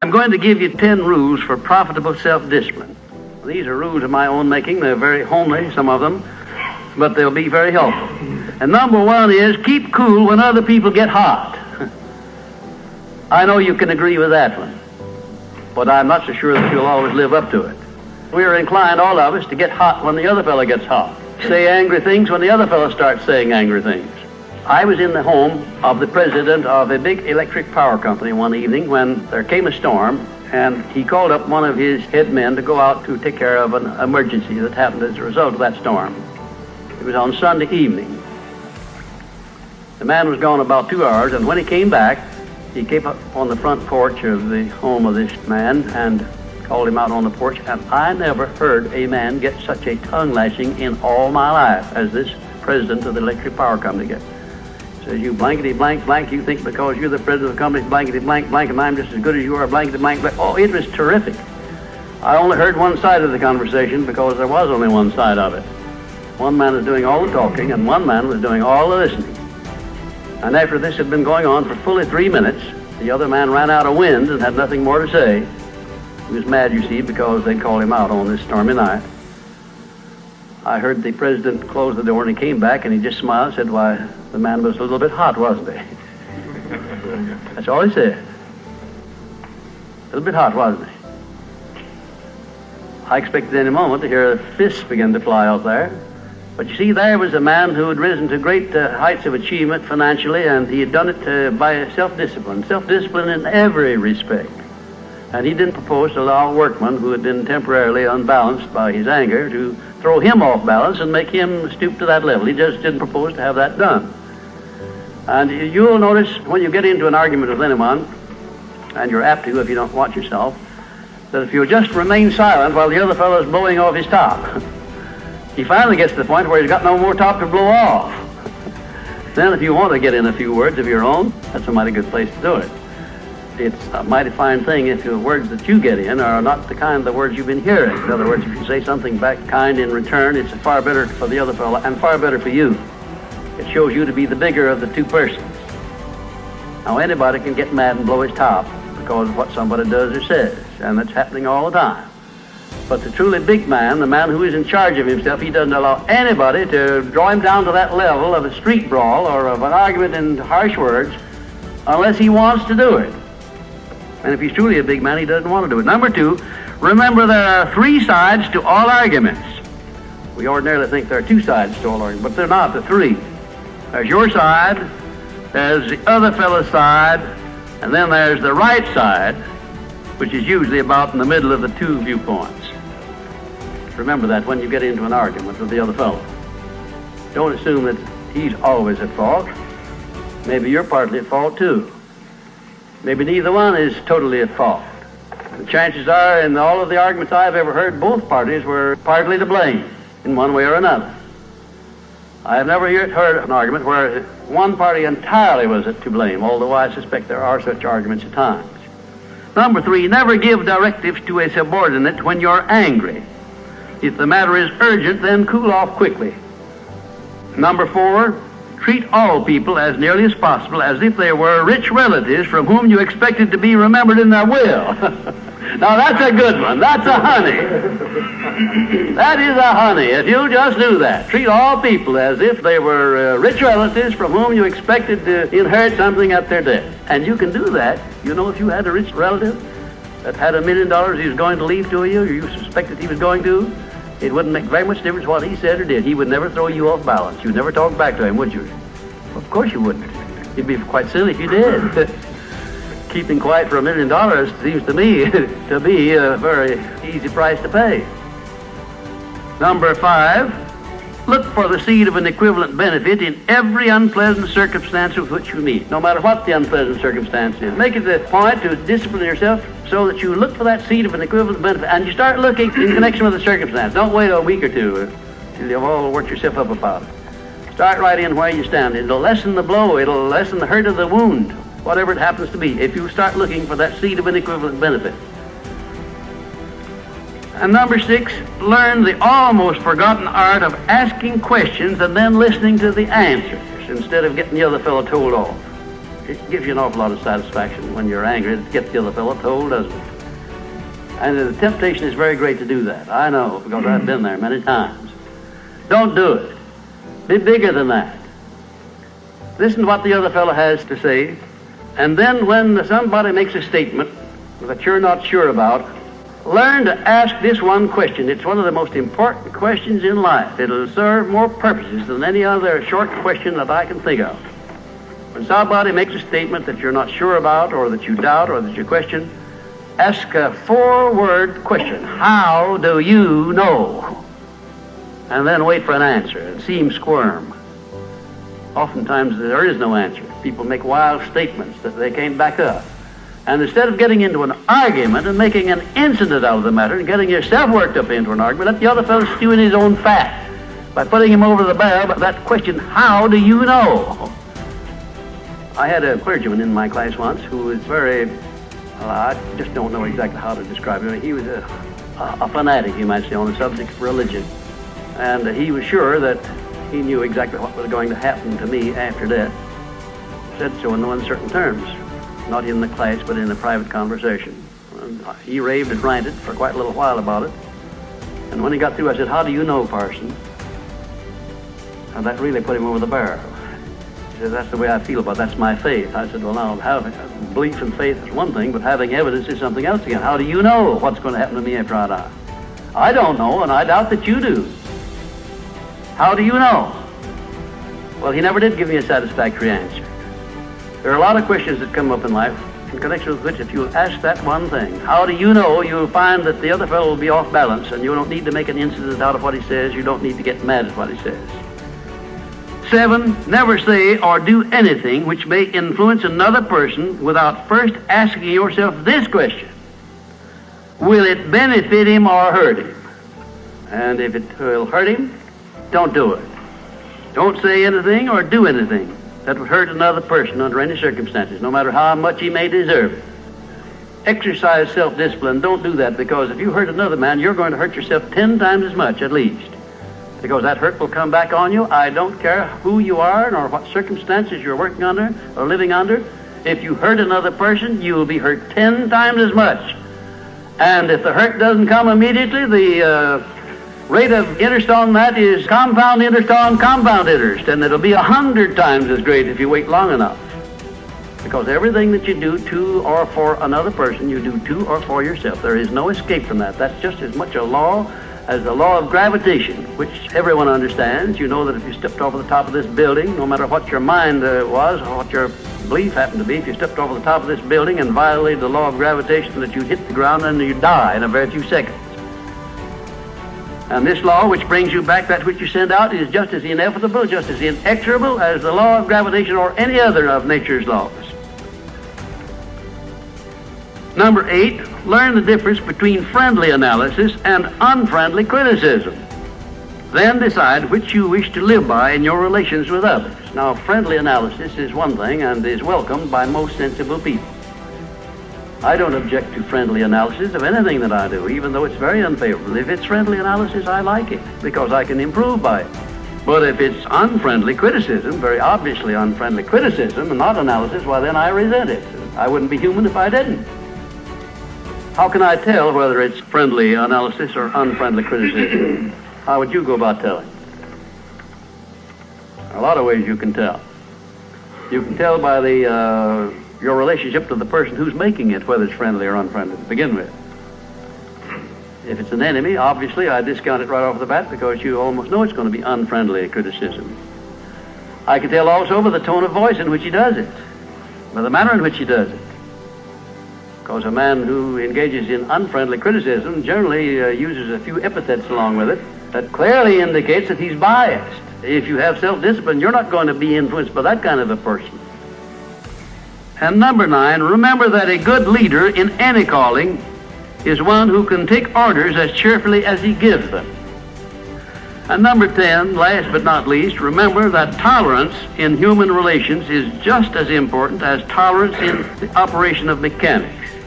I'm going to give you 10 rules for profitable self-discipline. These are rules of my own making. They're very homely, some of them, but they'll be very helpful. And number one is keep cool when other people get hot. I know you can agree with that one, but I'm not so sure that you'll always live up to it. We're inclined, all of us, to get hot when the other fellow gets hot. Say angry things when the other fellow starts saying angry things. I was in the home of the president of a big electric power company one evening when there came a storm, and he called up one of his head men to go out to take care of an emergency that happened as a result of that storm. It was on Sunday evening. The man was gone about 2 hours, and when he came back, he came up on the front porch of the home of this man and called him out on the porch, and I never heard a man get such a tongue lashing in all my life as this president of the electric power company gets. Says, you blankety blank blank, you think because you're the president of the company, blankety blank blank, and I'm just as good as you are, blankety blank blank. Oh, it was terrific. I only heard one side of the conversation because there was only one side of it. One man was doing all the talking, and one man was doing all the listening. And after this had been going on for fully 3 minutes, the other man ran out of wind and had nothing more to say. He was mad, you see, because they called him out on this stormy night. I heard the president close the door, and he came back, and he just smiled and said, why, the man was a little bit hot, wasn't he? That's all he said. A little bit hot, wasn't he? I expected any moment to hear fists begin to fly out there. But you see, there was a man who had risen to great heights of achievement financially, and he had done it by self-discipline in every respect. And he didn't propose to allow a workman who had been temporarily unbalanced by his anger to throw him off balance and make him stoop to that level. He just didn't propose to have that done. And you'll notice when you get into an argument with anyone, and you're apt to if you don't watch yourself, that if you'll just remain silent while the other fellow's blowing off his top, he finally gets to the point where he's got no more top to blow off. Then if you want to get in a few words of your own, that's a mighty good place to do it. It's a mighty fine thing if the words that you get in are not the kind of words you've been hearing. In other words, if you say something back kind in return, it's far better for the other fellow and far better for you. It shows you to be the bigger of the two persons. Now, anybody can get mad and blow his top because of what somebody does or says, and that's happening all the time. But the truly big man, the man who is in charge of himself, he doesn't allow anybody to draw him down to that level of a street brawl or of an argument in harsh words unless he wants to do it. And if he's truly a big man, he doesn't want to do it. Number two, remember there are 3 sides to all arguments. We ordinarily think there are 2 sides to all arguments, but they're not, the 3. There's your side, there's the other fellow's side, and then there's the right side, which is usually about in the middle of the 2 viewpoints. Remember that when you get into an argument with the other fellow. Don't assume that he's always at fault. Maybe you're partly at fault too. Maybe neither one is totally at fault. The chances are, in all of the arguments I've ever heard, both parties were partly to blame in one way or another. I have never yet heard an argument where one party entirely was to blame, although I suspect there are such arguments at times. Number 3, never give directives to a subordinate when you're angry. If the matter is urgent, then cool off quickly. Number 4, treat all people as nearly as possible as if they were rich relatives from whom you expected to be remembered in their will. Now that's a good one. That's a honey. That is a honey. If you'll just do that, treat all people as if they were rich relatives from whom you expected to inherit something at their death. And you can do that. You know, if you had a rich relative that had $1 million he was going to leave to you, or you suspected he was going to, it wouldn't make very much difference what he said or did. He would never throw you off balance. You'd never talk back to him, would you? Of course you wouldn't. You'd be quite silly if you did. Keeping quiet for $1 million seems to me to be a very easy price to pay. Number 5, look for the seed of an equivalent benefit in every unpleasant circumstance with which you meet, no matter what the unpleasant circumstance is. Make it a point to discipline yourself so that you look for that seed of an equivalent benefit, and you start looking in connection with the circumstance. Don't wait a week or two till you've all worked yourself up about it. Start right in where you stand. It'll lessen the blow. It'll lessen the hurt of the wound, whatever it happens to be, if you start looking for that seed of an equivalent benefit. And number 6, learn the almost forgotten art of asking questions and then listening to the answers instead of getting the other fellow told off. it gives you an awful lot of satisfaction when you're angry to get the other fellow told, doesn't it? And the temptation is very great to do that. I know, because I've been there many times. Don't do it. Be bigger than that. Listen to what the other fellow has to say, and then when somebody makes a statement that you're not sure about, learn to ask this one question. It's one of the most important questions in life. It'll serve more purposes than any other short question that I can think of. When somebody makes a statement that you're not sure about, or that you doubt, or that you question, ask a 4-word question. How do you know? And then wait for an answer and see him squirm. Oftentimes there is no answer. People make wild statements that they can't back up. And instead of getting into an argument and making an incident out of the matter and getting yourself worked up into an argument, let the other fellow stew in his own fat by putting him over the barrel. But that question, how do you know? I had a clergyman in my class once who was very, well, I just don't know exactly how to describe him. He was a fanatic, you might say, on the subject of religion. And he was sure that he knew exactly what was going to happen to me after death. Said so in no uncertain terms, not in the class, but in a private conversation. And he raved and ranted for quite a little while about it. And when he got through, I said, how do you know, parson? And that really put him over the barrel. He said, that's the way I feel about it. That's my faith. I said, well, now, having belief and faith is one thing, but having evidence is something else again. How do you know what's going to happen to me after I die? I don't know, and I doubt that you do. How do you know? Well, he never did give me a satisfactory answer. There are a lot of questions that come up in life in connection with which, if you ask that one thing, how do you know, you'll find that the other fellow will be off balance, and you don't need to make an incident out of what he says. You don't need to get mad at what he says. 7, never say or do anything which may influence another person without first asking yourself this question: will it benefit him or hurt him? And if it will hurt him, don't do it. Don't say anything or do anything that would hurt another person under any circumstances, no matter how much he may deserve it. Exercise self-discipline. Don't do that, because if you hurt another man, you're going to hurt yourself 10 times as much at least, because that hurt will come back on you. I don't care who you are nor what circumstances you're working under or living under. If you hurt another person, you will be hurt 10 times as much. And if the hurt doesn't come immediately, the rate of interest on that is compound interest on compound interest, and it'll be 100 times as great if you wait long enough. Because everything that you do to or for another person, you do to or for yourself. There is no escape from that. That's just as much a law as the law of gravitation, which everyone understands. You know that if you stepped over the top of this building, no matter what your mind was or what your belief happened to be, if you stepped over the top of this building and violated the law of gravitation, that you'd hit the ground and you'd die in a very few seconds. And this law, which brings you back that which you send out, is just as inevitable, just as inexorable as the law of gravitation or any other of nature's laws. Number 8, learn the difference between friendly analysis and unfriendly criticism. Then decide which you wish to live by in your relations with others. Now, friendly analysis is one thing and is welcomed by most sensible people. I don't object to friendly analysis of anything that I do, even though it's very unfavorable. If it's friendly analysis, I like it, because I can improve by it. But if it's unfriendly criticism, very obviously unfriendly criticism, and not analysis, well, then I resent it. I wouldn't be human if I didn't. How can I tell whether it's friendly analysis or unfriendly criticism? How would you go about telling? There are a lot of ways you can tell. You can tell by your relationship to the person who's making it, whether it's friendly or unfriendly to begin with. If it's an enemy, obviously I discount it right off the bat, because you almost know it's going to be unfriendly criticism. I can tell also by the tone of voice in which he does it, by the manner in which he does it. Because a man who engages in unfriendly criticism generally uses a few epithets along with it that clearly indicates that he's biased. If you have self-discipline, you're not going to be influenced by that kind of a person. And number 9, remember that a good leader in any calling is one who can take orders as cheerfully as he gives them. And number 10, last but not least, remember that tolerance in human relations is just as important as tolerance in the operation of mechanics.